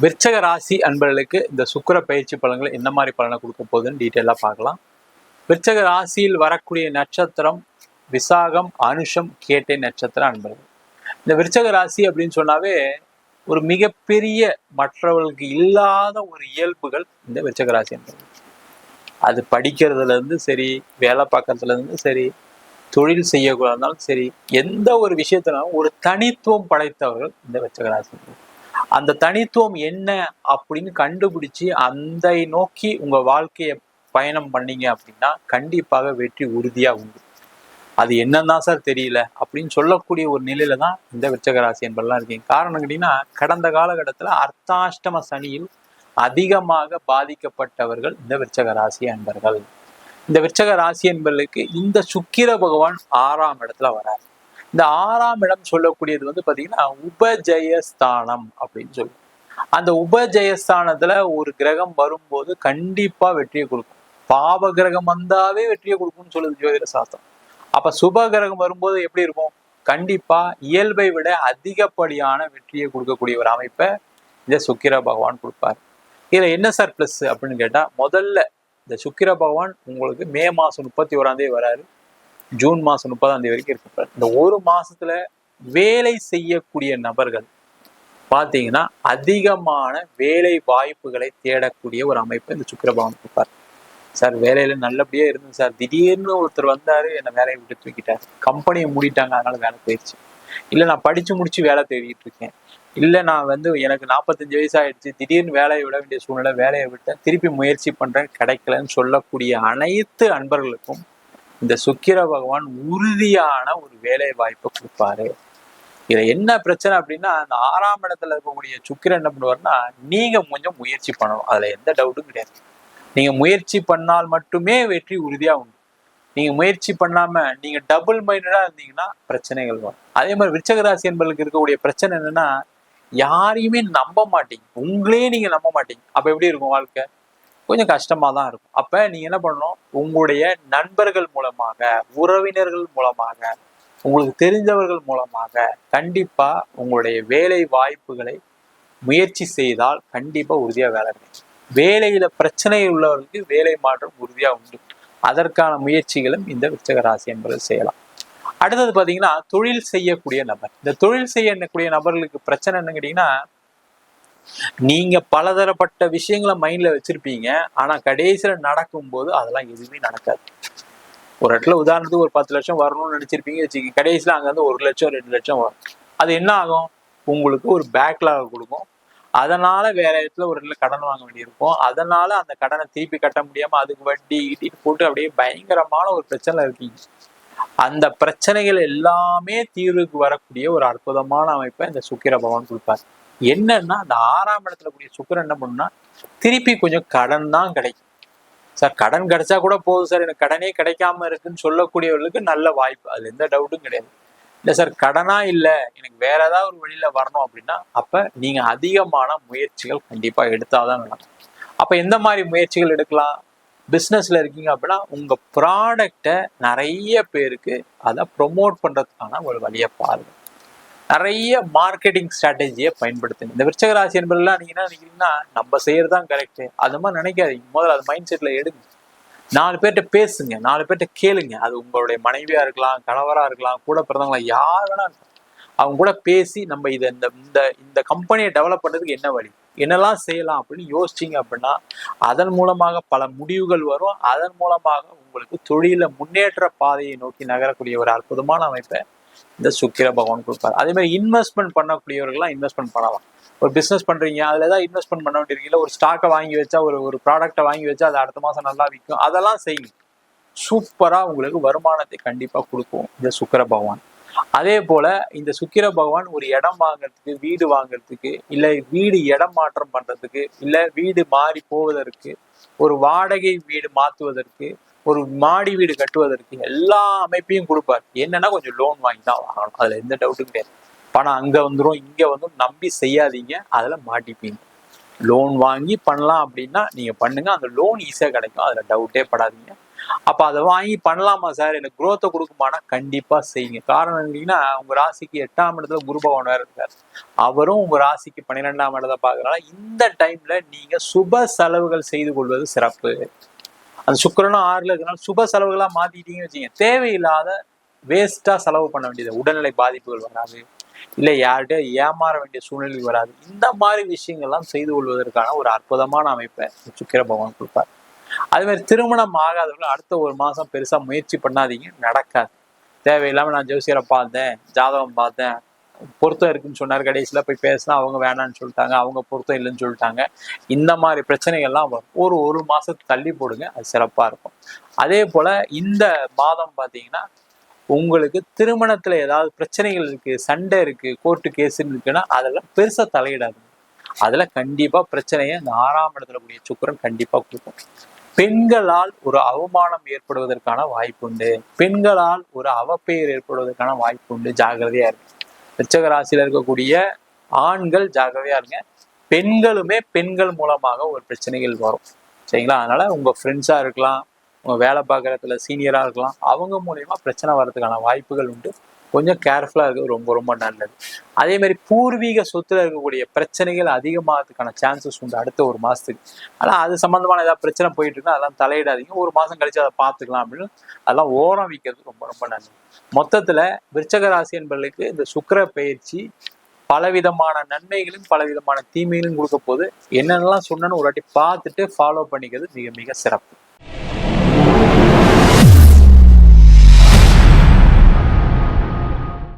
விருச்சக ராசி அன்பர்களுக்கு இந்த சுக்கிர பயிற்சி பலன்கள் என்ன மாதிரி பலனை கொடுக்க போகுதுன்னு டீட்டெயிலாக பார்க்கலாம். விருச்சக ராசியில் வரக்கூடிய நட்சத்திரம் விசாகம், அனுஷம், கேட்டை நட்சத்திர அன்பர்கள். இந்த விருச்சக ராசி அப்படின்னு சொன்னாவே ஒரு மிகப்பெரிய மற்றவர்களுக்கு இல்லாத ஒரு இயல்புகள் இந்த விருச்சக ராசி அன்பர்கள். அது படிக்கிறதுல இருந்து சரி, வேலை பார்க்கறதுல இருந்து சரி, தொழில் செய்யக்கூடாதுனாலும் சரி, எந்த ஒரு விஷயத்தினாலும் ஒரு தனித்துவம் படைத்தவர்கள் இந்த விருச்சக ராசி அன்பர்கள். அந்த தனித்துவம் என்ன அப்படின்னு கண்டுபிடிச்சு அந்த நோக்கி உங்க வாழ்க்கையை பயணம் பண்ணீங்க அப்படின்னா கண்டிப்பாக வெற்றி உறுதியா உண்டு. அது என்னன்னா சார் தெரியல அப்படின்னு சொல்லக்கூடிய ஒரு நிலையில தான் இந்த விருச்சக ராசி என்பதெல்லாம் இருக்கீங்க. காரணம் கேட்டீங்கன்னா, கடந்த காலகட்டத்துல அர்த்தாஷ்டம சனியில் அதிகமாக பாதிக்கப்பட்டவர்கள் இந்த விருச்சக ராசி என்பர்கள். இந்த விருச்சக ராசி என்பர்களுக்கு இந்த சுக்கிர பகவான் 6ஆம் இடத்துல வரார். இந்த 6ஆம் இடம் சொல்லக்கூடியது வந்து பாத்தீங்கன்னா உபஜயஸ்தானம் அப்படின்னு சொல்லுவோம். அந்த உபஜயஸ்தானத்துல ஒரு கிரகம் வரும்போது கண்டிப்பா வெற்றியை கொடுக்கும். பாவ கிரகம் வந்தாவே வெற்றியை கொடுக்கும்னு சொல்லுது ஜோதிட சாஸ்திரம். அப்ப சுப கிரகம் வரும்போது எப்படி இருக்கும்? கண்டிப்பா இயல்பை விட அதிகப்படியான வெற்றியை கொடுக்கக்கூடிய ஒரு அமைப்பை இந்த சுக்கிர பகவான் கொடுப்பார். இதுல என்ன சார் பிளஸ் அப்படின்னு கேட்டா, முதல்ல இந்த சுக்கிர பகவான் உங்களுக்கு மே மாசம் 31ஆம் தேதி வராரு, ஜூன் மாசம் 30ஆம் தேதி வரைக்கும் இருப்பார். இந்த ஒரு மாசத்துல வேலை செய்யக்கூடிய நபர்கள் பாத்தீங்கன்னா அதிகமான வேலை வாய்ப்புகளை தேடக்கூடிய ஒரு அமைப்பை இந்த சுக்கிர பகவான் கொடுப்பார். சார் வேலையில நல்லபடியா இருந்தது சார், திடீர்னு ஒருத்தர் வந்தாரு, என்னை வேலையை விட்டு தூக்கிட்டார், கம்பெனியை மூடிட்டாங்க, அதனால வேலை போயிடுச்சு. இல்ல நான் படிச்சு முடிச்சு வேலை தேடிட்டு இருக்கேன், இல்ல நான் வந்து எனக்கு 45 வயசு ஆயிடுச்சு, திடீர்னு வேலையை விட வேண்டிய சூழ்நிலை, வேலையை விட்டேன், திருப்பி முயற்சி பண்றேன், கிடைக்கலன்னு சொல்லக்கூடிய அனைத்து அன்பர்களுக்கும் இந்த சுக்கிர பகவான் உறுதியான ஒரு வேலை வாய்ப்பை கொடுப்பாரு. இதுல என்ன பிரச்சனை அப்படின்னா, அந்த 6ஆம் இடத்துல இருக்கக்கூடிய சுக்கிரன் என்ன பண்ணுவாருன்னா, நீங்க கொஞ்சம் முயற்சி பண்ணணும், அதுல எந்த டவுட்டும் கிடையாது. நீங்க முயற்சி பண்ணால் மட்டுமே வெற்றி உறுதியா உண்டு. நீங்க முயற்சி பண்ணாம நீங்க டபுள் மைண்டடா இருந்தீங்கன்னா பிரச்சனைகள் வரும். அதே மாதிரி விருச்சக ராசி என்பர்களுக்கு இருக்கக்கூடிய பிரச்சனை என்னன்னா, யாரையுமே நம்ப மாட்டீங்க, உங்களே நீங்க நம்ப மாட்டீங்க. அப்ப எப்படி இருக்கும் வாழ்க்கை? கொஞ்சம் கஷ்டமா தான் இருக்கும். அப்ப நீங்க என்ன பண்ணணும், உங்களுடைய நண்பர்கள் மூலமாக, உறவினர்கள் மூலமாக, உங்களுக்கு தெரிஞ்சவர்கள் மூலமாக கண்டிப்பா உங்களுடைய வேலை வாய்ப்புகளை முயற்சி செய்தால் கண்டிப்பா உறுதியா வேலை கிடைக்கும். வேலையில பிரச்சனை உள்ளவர்களுக்கு வேலை மாற்றம் உறுதியா உண்டு. அதற்கான முயற்சிகளும் இந்த விருச்சக ராசி என்பது செய்யலாம். அடுத்தது பாத்தீங்கன்னா, தொழில் செய்யக்கூடிய நபர். இந்த தொழில் செய்யக்கூடிய நபர்களுக்கு பிரச்சனை என்ன கேட்டீங்கன்னா, நீங்க பலதரப்பட்ட விஷயங்களை மைண்ட்ல வச்சிருப்பீங்க, ஆனா கடைசியில நடக்கும் போது அதெல்லாம் எதுவுமே நடக்காது. ஒரு இடத்துல உதாரணத்துக்கு ஒரு 10 லட்சம் வரணும்னு நினைச்சிருப்பீங்க வச்சுக்கீங்க, கடைசியில அங்க இருந்து 1 லட்சம் 2 லட்சம் வரும். அது என்ன ஆகும்? உங்களுக்கு ஒரு பேக்லாக் கொடுக்கும். அதனால வேற இடத்துல ஒரு இடத்துல கடன் வாங்க வேண்டியிருக்கும். அதனால அந்த கடனை திருப்பி கட்ட முடியாம அதுக்கு வட்டி இட்டிட்டு போட்டு அப்படியே பயங்கரமான ஒரு பிரச்சனை இருக்கீங்க. அந்த பிரச்சனைகள் எல்லாமே தீர்வுக்கு வரக்கூடிய ஒரு அற்புதமான அமைப்பை இந்த சுக்கிர பகவான் கொடுப்பார். என்னன்னா, அந்த 6ஆம் இடத்துல கூடிய சுக்கிரன் என்ன பண்ணுன்னா, திருப்பி கொஞ்சம் கடன் தான் கிடைக்கும். சார் கடன் கிடைச்சா கூட போதும் சார், எனக்கு கடனே கிடைக்காம இருக்குன்னு சொல்லக்கூடியவர்களுக்கு நல்ல வாய்ப்பு, அது எந்த டவுட்டும் கிடையாது. இல்லை சார் கடனா இல்லை, எனக்கு வேற ஏதாவது ஒரு வழியில வரணும் அப்படின்னா, அப்ப நீங்க அதிகமான முயற்சிகள் கண்டிப்பா எடுத்தாதான் நடக்கும். அப்ப எந்த மாதிரி முயற்சிகள் எடுக்கலாம்? பிஸ்னஸ்ல இருக்கீங்க அப்படின்னா, உங்க ப்ராடக்டை நிறைய பேருக்கு அதை ப்ரொமோட் பண்றதுக்கான ஒரு வழியை பாருங்க. நிறைய மார்க்கெட்டிங் ஸ்ட்ராட்டஜியை பயன்படுத்துங்க. இந்த விருச்சக ராசி என்பதெல்லாம் நீங்க என்ன நினைக்கிறீங்கன்னா, நம்ம செய்யறதுதான் கரெக்ட், அது மாதிரி நினைக்காதீங்க. முதல்ல அது மைண்ட் செட்ல எடுங்க. 4 பேர்கிட்ட பேசுங்க, 4 பேர்கிட்ட கேளுங்க. அது உங்களுடைய மனைவியா இருக்கலாம், கணவரா இருக்கலாம், கூட பிறந்தவங்களா, யார் வேணா இருக்கலாம். அவங்க கூட பேசி நம்ம இதை இந்த கம்பெனியை டெவலப் பண்றதுக்கு என்ன வழி, என்னெல்லாம் செய்யலாம் அப்படின்னு யோசிச்சிங்க அப்படின்னா, அதன் மூலமாக பல முடிவுகள் வரும். அதன் மூலமாக உங்களுக்கு தொழில முன்னேற்ற பாதையை நோக்கி நகரக்கூடிய ஒரு அற்புதமான அமைப்பை இந்த சுக்கிர பகவான் கொடுப்பாரு. அதே மாதிரி இன்வெஸ்ட்மெண்ட் பண்ணக்கூடியவர்கள்லாம் இன்வெஸ்ட்மெண்ட் பண்ணலாம். ஒரு பிஸ்னஸ் பண்றீங்க, அதுல ஏதாவது இன்வெஸ்ட்மெண்ட் பண்ண வேண்டியிருக்கீங்க, ஒரு ஸ்டாக்கை வாங்கி வச்சா, ஒரு ப்ராடக்டை வாங்கி வச்சா அது அடுத்த மாசம் நல்லா விற்கும், அதெல்லாம் செய்யுங்க. சூப்பரா உங்களுக்கு வருமானத்தை கண்டிப்பா கொடுக்கும் இந்த சுக்கிர பகவான். அதே போல இந்த சுக்கிர பகவான் ஒரு இடம் வாங்குறதுக்கு, வீடு வாங்குறதுக்கு, இல்ல வீடு இடம் மாற்றம் பண்றதுக்கு, இல்ல வீடு மாறி போவதற்கு, ஒரு வாடகை வீடு மாத்துவதற்கு, ஒரு மாடி வீடு கட்டுவதற்கு எல்லா அமைப்பையும் கொடுப்பார். என்னன்னா கொஞ்சம் லோன் வாங்கி தான் வாங்கணும், அதுல எந்த டவுட்டும் கிடையாது. பணம் அங்க வந்துடும், இங்க வந்து நம்பி செய்யாதீங்க, அதுல மாட்டிப்பீங்க. லோன் வாங்கி பண்ணலாம் அப்படின்னா நீங்க பண்ணுங்க, அந்த லோன் ஈஸியா கிடைக்கும், அதுல டவுட்டே படாதீங்க. அப்ப அதை வாங்கி பண்ணலாமா சார், எனக்கு குரோத்தை கொடுக்குமானா கண்டிப்பா செய்யுங்க. காரணம் என்னன்னா, உங்க ராசிக்கு 8ஆம் இடத்துல குரு பகவான் வேற இருக்காரு. அவரும் உங்க ராசிக்கு 12ஆம் இடத்தை பாக்குறதுனால இந்த டைம்ல நீங்க சுப செலவுகள் செய்து கொள்வது சிறப்பு. அந்த சுக்கிரனும் 6ல இருக்கனால சுப செலவுகளா மாத்திட்டீங்கன்னு வச்சுங்க, தேவையில்லாத வேஸ்டா செலவு பண்ண வேண்டியது, உடல்நிலை பாதிப்புகள் வராது, இல்லை யார்கிட்ட ஏமாற வேண்டிய சூழ்நிலை வராது. இந்த மாதிரி விஷயங்கள்லாம் செய்து கொள்வதற்கான ஒரு அற்புதமான அமைப்பை சுக்கிர பகவான் கொடுப்பார். அதே மாதிரி திருமணம் ஆகாதவர்கள் அடுத்த ஒரு மாசம் பெருசா முயற்சி பண்ணாதீங்க, நடக்காது. தேவையில்லாம நான் ஜோசியரை பார்த்தேன், ஜாதகம் பார்த்தேன், பொருத்தம் இருக்குன்னு சொன்னார், கடைசியில போய் பேசினா அவங்க வேணான்னு சொல்லிட்டாங்க, அவங்க பொருத்தம் இல்லைன்னு சொல்லிட்டாங்க. இந்த மாதிரி பிரச்சனைகள்லாம் வரும். ஒரு மாசத்துக்கு தள்ளி போடுங்க, அது சிறப்பா இருக்கும். அதே போல இந்த மாதம் பார்த்தீங்கன்னா உங்களுக்கு திருமணத்துல ஏதாவது பிரச்சனைகள் இருக்கு, சண்டை இருக்கு, கோர்ட்டு கேஸ் இருக்குன்னா அதெல்லாம் பெருசா தலையிடாது. அதுல கண்டிப்பா பிரச்சனையை இந்த 6ஆம் இடத்துல கூடிய சுக்கிரன் கண்டிப்பா கொடுக்கும். பெண்களால் ஒரு அவமானம் ஏற்படுவதற்கான வாய்ப்பு உண்டு, பெண்களால் ஒரு அவப்பெயர் ஏற்படுவதற்கான வாய்ப்பு உண்டு. ஜாகிரதையா இருக்கு. விருச்சிக ராசியில இருக்கக்கூடிய ஆண்கள் ஜாகிரதையா இருங்க. பெண்களுமே பெண்கள் மூலமாக ஒரு பிரச்சனைகள் வரும், சரிங்களா? அதனால உங்க ஃப்ரெண்ட்ஸா இருக்கலாம், உங்க வேலை பார்க்குறதுல சீனியரா இருக்கலாம், அவங்க மூலியமா பிரச்சனை வர்றதுக்கான வாய்ப்புகள் உண்டு. கொஞ்சம் கேர்ஃபுல்லா இருக்கிறது ரொம்ப ரொம்ப நல்லது. அதே மாதிரி பூர்வீக சொத்துல இருக்கக்கூடிய பிரச்சனைகள் அதிகமாகிறதுக்கான சான்சஸ் உண்டு அடுத்த ஒரு மாசத்துக்கு. ஆனா அது சம்பந்தமான ஏதாவது பிரச்சனை போயிட்டு இருக்குன்னா அதெல்லாம் தலையிடாதீங்க, ஒரு மாசம் கழிச்சு அதை பார்த்துக்கலாம் அப்படின்னு அதெல்லாம் ஓரம் வைக்கிறது ரொம்ப ரொம்ப நல்லது. மொத்தத்துல விருச்சிக ராசி என்பவர்களுக்கு இந்த சுக்கிர பயிற்சி பலவிதமான நன்மைகளும் பலவிதமான தீமைகளும் கொடுக்க போது, என்னென்னலாம் சொன்னேன்னு ஒரு வாட்டி பார்த்துட்டு ஃபாலோ பண்ணிக்கிறது மிக மிக சிறப்பு.